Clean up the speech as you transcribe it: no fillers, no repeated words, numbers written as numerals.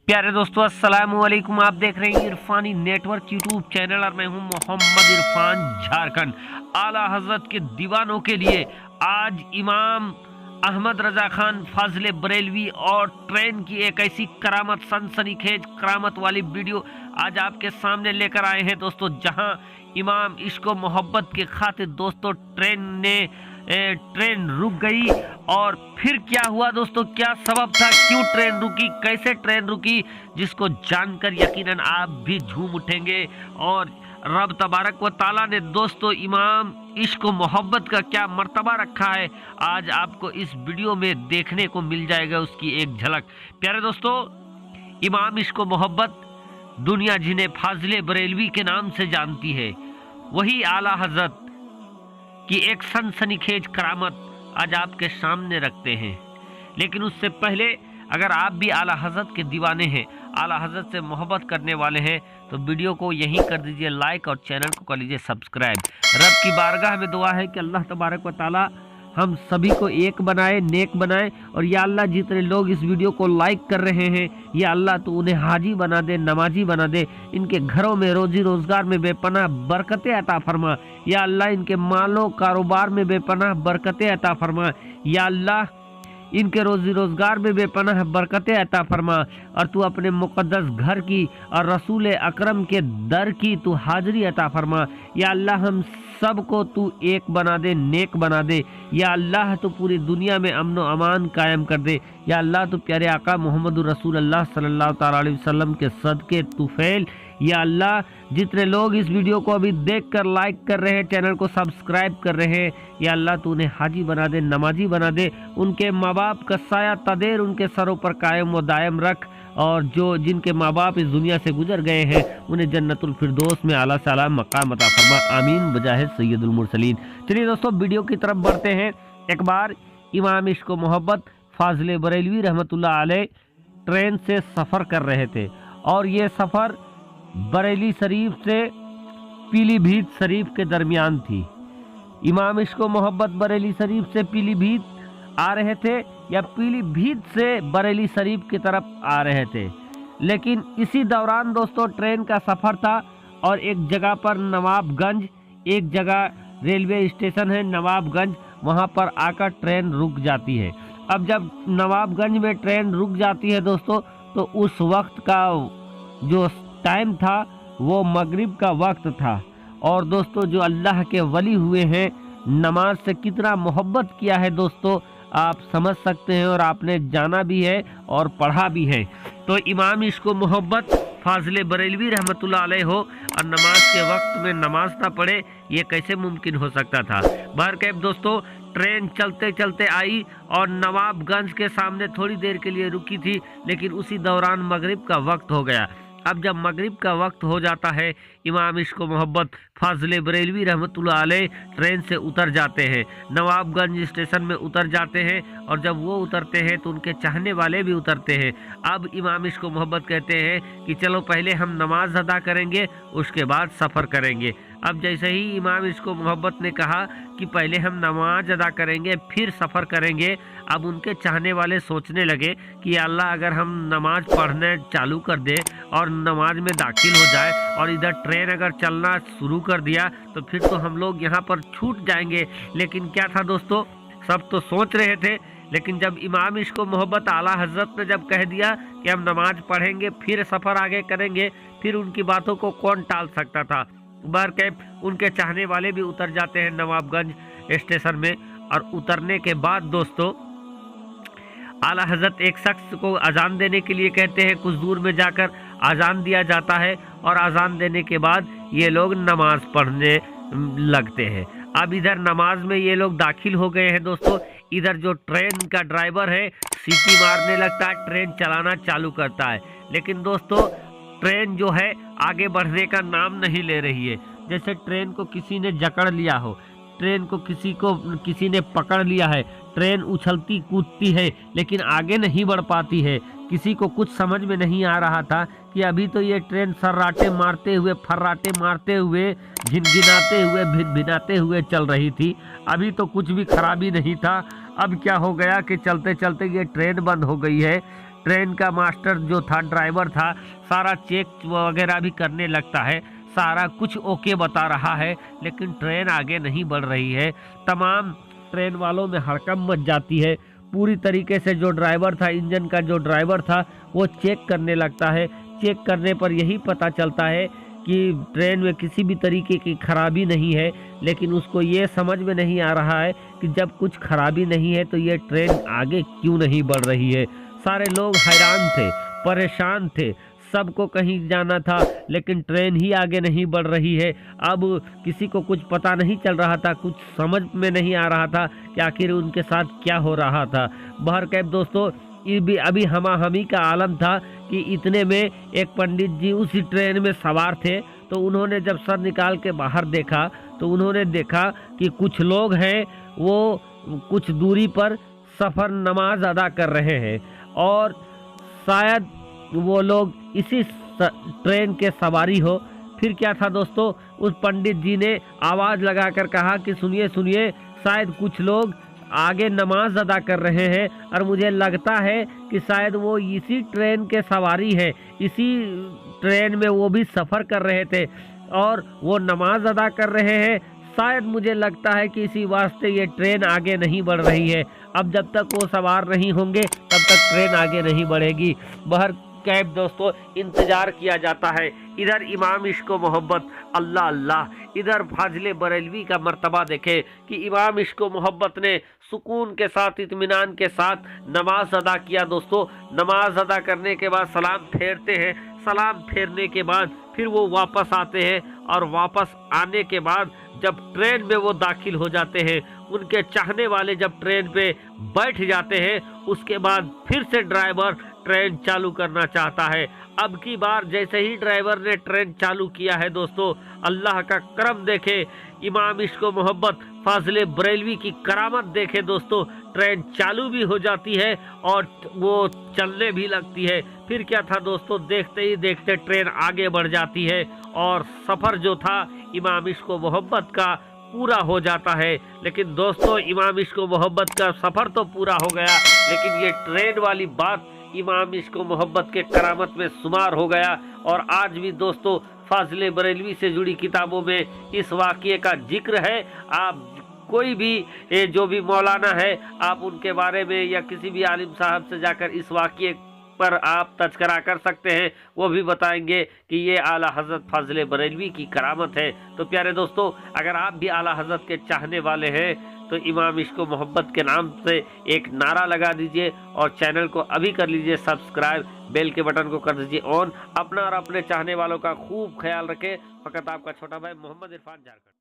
प्यारे दोस्तों, अस्सलाम वालेकुम। आप देख रहे हैं इरफानी नेटवर्क यूट्यूब चैनल और मैं हूं मोहम्मद इरफान झारखंड। आला हजरत के दीवानों के लिए आज इमाम अहमद रजा खान फाजिल बरेलवी और ट्रेन की एक ऐसी करामत, सनसनीखेज करामत वाली वीडियो आज आपके सामने लेकर आए हैं दोस्तों, जहां इमाम इश्क व मोहब्बत के खातिर दोस्तों ट्रेन रुक गई। और फिर क्या हुआ दोस्तों, क्या सबब था, क्यों ट्रेन रुकी, कैसे ट्रेन रुकी, जिसको जानकर यकीनन आप भी झूम उठेंगे। और रब तबारक व ताला ने दोस्तों इमाम इश्क व मोहब्बत का क्या मर्तबा रखा है, आज आपको इस वीडियो में देखने को मिल जाएगा उसकी एक झलक। प्यारे दोस्तों, इमाम इश्क व मोहब्बत दुनिया जिन्हें फाजिल बरेलवी के नाम से जानती है, वही आला हजरत की एक सनसनीखेज करामत आज आपके सामने रखते हैं। लेकिन उससे पहले अगर आप भी आला हजरत के दीवाने हैं, आला हजरत से मोहब्बत करने वाले हैं, तो वीडियो को यहीं कर दीजिए लाइक और चैनल को कर लीजिए सब्सक्राइब। रब की बारगाह में दुआ है कि अल्लाह तबारक व ताला हम सभी को एक बनाए, नेक बनाए। और या अल्लाह, जितने लोग इस वीडियो को लाइक कर रहे हैं, या अल्लाह तो उन्हें हाजी बना दे, नमाजी बना दे, इनके घरों में रोजी रोजगार में बेपनाह बरकतें अता फरमा। या अल्लाह, इनके मालों कारोबार में बेपनाह बरकतें अता फरमा। या अल्लाह, इनके रोजी रोजगार में बेपनाह बरकतें अता फरमा। और तू अपने मुक़द्दस घर की और रसूल अकरम के दर की तू हाजिरी अता फरमा। या अल्लाह, हम सबको तू एक बना दे, नेक बना दे। या अल्लाह, तो पूरी दुनिया में अमन व अमान कायम कर दे। या अल्लाह, तो प्यारे आका मोहम्मद रसूल अल्लाह सल्लल्लाहु ताला अलैहि वसल्लम के सदके तू फैल। या अल्लाह, जितने लोग इस वीडियो को अभी देखकर लाइक कर रहे हैं, चैनल को सब्सक्राइब कर रहे हैं, या अल्लाह तो उन्हें हाजी बना दे, नमाजी बना दे। उनके माँ बाप का साया तदेर उनके सरों पर कायम व दायम रख। और जिनके माँ बाप इस दुनिया से गुजर गए हैं, उन्हें जन्नतुल फिरदौस में आला साला मकाम अता फरमा। आमीन बजाहे सैयदुल मुरसलीन। चलिए दोस्तों, वीडियो की तरफ बढ़ते हैं। एक बार इमाम इश्क व मोहब्बत फाजिल बरेलवी रहमतुल्लाह अलैह ट्रेन से सफ़र कर रहे थे, और ये सफ़र बरेली शरीफ से पीलीभीत शरीफ के दरमियान थी। इमाम इश्क व मोहब्बत बरेली शरीफ से पीलीभीत आ रहे थे, या पीलीभीत से बरेली शरीफ की तरफ आ रहे थे। लेकिन इसी दौरान दोस्तों ट्रेन का सफ़र था, और एक जगह पर नवाबगंज, एक जगह रेलवे स्टेशन है नवाबगंज, वहाँ पर आकर ट्रेन रुक जाती है। अब जब नवाबगंज में ट्रेन रुक जाती है दोस्तों, तो उस वक्त का जो टाइम था वो मगरिब का वक्त था। और दोस्तों, जो अल्लाह के वली हुए हैं, नमाज से कितना मोहब्बत किया है दोस्तों, आप समझ सकते हैं, और आपने जाना भी है और पढ़ा भी है। तो इमाम इश्क व मोहब्बत फाजिल बरेलवी रहमतुल्लाह अलैह हो और नमाज के वक्त में नमाज ना पढ़े, ये कैसे मुमकिन हो सकता था। बहरकैफ दोस्तों, ट्रेन चलते चलते आई और नवाबगंज के सामने थोड़ी देर के लिए रुकी थी, लेकिन उसी दौरान मगरिब का वक्त हो गया। अब जब मगरिब का वक्त हो जाता है, इमाम इश्क व मोहब्बत फाजिल बरेलवी रहमतुल्लाह अलैह ट्रेन से उतर जाते हैं, नवाबगंज स्टेशन में उतर जाते हैं। और जब वो उतरते हैं तो उनके चाहने वाले भी उतरते हैं। अब इमाम इश्क व मोहब्बत कहते हैं कि चलो पहले हम नमाज अदा करेंगे, उसके बाद सफ़र करेंगे। अब जैसे ही इमाम इश्क व मोहब्बत ने कहा कि पहले हम नमाज अदा करेंगे फिर सफ़र करेंगे, अब उनके चाहने वाले सोचने लगे कि अल्लाह, अगर हम नमाज पढ़ने चालू कर दें और नमाज में दाखिल हो जाए और इधर ट्रेन अगर चलना शुरू कर दिया, तो फिर तो हम लोग यहाँ पर छूट जाएंगे। लेकिन क्या था दोस्तों, सब तो सोच रहे थे, लेकिन जब इमाम इश्क व मोहब्बत आला हजरत ने जब कह दिया कि हम नमाज पढ़ेंगे फिर सफ़र आगे करेंगे, फिर उनकी बातों को कौन टाल सकता था। बहरकैफ उनके चाहने वाले भी उतर जाते हैं नवाबगंज स्टेशन में। और उतरने के बाद दोस्तों आला हजरत एक शख्स को अजान देने के लिए कहते हैं। कुछ दूर में जाकर अजान दिया जाता है, और अजान देने के बाद ये लोग नमाज पढ़ने लगते हैं। अब इधर नमाज में ये लोग दाखिल हो गए हैं दोस्तों। इधर जो ट्रेन का ड्राइवर है सीटी मारने लगता है, ट्रेन चलाना चालू करता है। लेकिन दोस्तों, ट्रेन जो है आगे बढ़ने का नाम नहीं ले रही है। जैसे ट्रेन को किसी ने जकड़ लिया हो, ट्रेन को किसी ने पकड़ लिया है, ट्रेन उछलती कूदती है लेकिन आगे नहीं बढ़ पाती है। किसी को कुछ समझ में नहीं आ रहा था कि अभी तो ये ट्रेन सर्राटे मारते हुए, फर्राटे मारते हुए, झिनझिनाते हुए, भिनभिनाते हुए चल रही थी, अभी तो कुछ भी खराबी नहीं था। अब क्या हो गया कि चलते चलते ये ट्रेन बंद हो गई है। ट्रेन का मास्टर जो था, ड्राइवर था, सारा चेक वगैरह भी करने लगता है, सारा कुछ ओके बता रहा है, लेकिन ट्रेन आगे नहीं बढ़ रही है। तमाम ट्रेन वालों में हड़कंप मच जाती है। पूरी तरीके से जो ड्राइवर था, इंजन का जो ड्राइवर था, वो चेक करने लगता है। चेक करने पर यही पता चलता है कि ट्रेन में किसी भी तरीके की खराबी नहीं है, लेकिन उसको ये समझ में नहीं आ रहा है कि जब कुछ खराबी नहीं है तो ये ट्रेन आगे क्यों नहीं बढ़ रही है। सारे लोग हैरान थे, परेशान थे, सबको कहीं जाना था, लेकिन ट्रेन ही आगे नहीं बढ़ रही है। अब किसी को कुछ पता नहीं चल रहा था, कुछ समझ में नहीं आ रहा था कि आखिर उनके साथ क्या हो रहा था। बहरकैफ दोस्तों, ये भी अभी हमी का आलम था कि इतने में एक पंडित जी उसी ट्रेन में सवार थे। तो उन्होंने जब सर निकाल के बाहर देखा तो उन्होंने देखा कि कुछ लोग हैं, वो कुछ दूरी पर सफ़र नमाज अदा कर रहे हैं, और शायद वो लोग इसी ट्रेन के सवारी हो। फिर क्या था दोस्तों, उस पंडित जी ने आवाज़ लगाकर कहा कि सुनिए सुनिए, शायद कुछ लोग आगे नमाज अदा कर रहे हैं, और मुझे लगता है कि शायद वो इसी ट्रेन के सवारी है, इसी ट्रेन में वो भी सफ़र कर रहे थे और वो नमाज अदा कर रहे हैं। शायद मुझे लगता है कि इसी वास्ते ये ट्रेन आगे नहीं बढ़ रही है। अब जब तक वो सवार नहीं होंगे तब तक ट्रेन आगे नहीं बढ़ेगी। कैब दोस्तों, इंतजार किया जाता है। इधर इमाम इश्क व मोहब्बत, अल्लाह अल्लाह, इधर फाजिले बरेलवी का मर्तबा देखे कि इमाम इश्क व मोहब्बत ने सुकून के साथ, इत्मीनान के साथ नमाज अदा किया। दोस्तों, नमाज अदा करने के बाद सलाम फेरते हैं। सलाम फेरने के बाद फिर वो वापस आते हैं, और वापस आने के बाद जब ट्रेन में वो दाखिल हो जाते हैं, उनके चाहने वाले जब ट्रेन पे बैठ जाते हैं, उसके बाद फिर से ड्राइवर ट्रेन चालू करना चाहता है। अब की बार जैसे ही ड्राइवर ने ट्रेन चालू किया है दोस्तों, अल्लाह का करम देखे, इमाम इश्क व मोहब्बत फाजिले बरेलवी की करामत देखे दोस्तों, ट्रेन चालू भी हो जाती है और वो चलने भी लगती है। फिर क्या था दोस्तों, देखते ही देखते ट्रेन आगे बढ़ जाती है और सफ़र जो था इमाम इश्क व मोहब्बत का पूरा हो जाता है। लेकिन दोस्तों, इमाम इश्क व मोहब्बत का सफ़र तो पूरा हो गया, लेकिन ये ट्रेन वाली बात इमाम इश्क व मोहब्बत के करामत में शुमार हो गया। और आज भी दोस्तों, फाजिले बरेलवी से जुड़ी किताबों में इस वाक़ये का जिक्र है। आप कोई भी जो भी मौलाना है, आप उनके बारे में या किसी भी आलिम साहब से जाकर इस वाक़ये पर आप तज़किरा कर सकते हैं, वो भी बताएंगे कि ये आला हज़रत फाजिले बरेलवी की करामत है। तो प्यारे दोस्तों, अगर आप भी आला हज़रत के चाहने वाले हैं तो इमाम इश्क व मोहब्बत के नाम से एक नारा लगा दीजिए और चैनल को अभी कर लीजिए सब्सक्राइब, बेल के बटन को कर दीजिए ऑन। अपना और अपने चाहने वालों का खूब ख्याल रखें। फ़कत आपका छोटा भाई मोहम्मद इरफान झारखंड।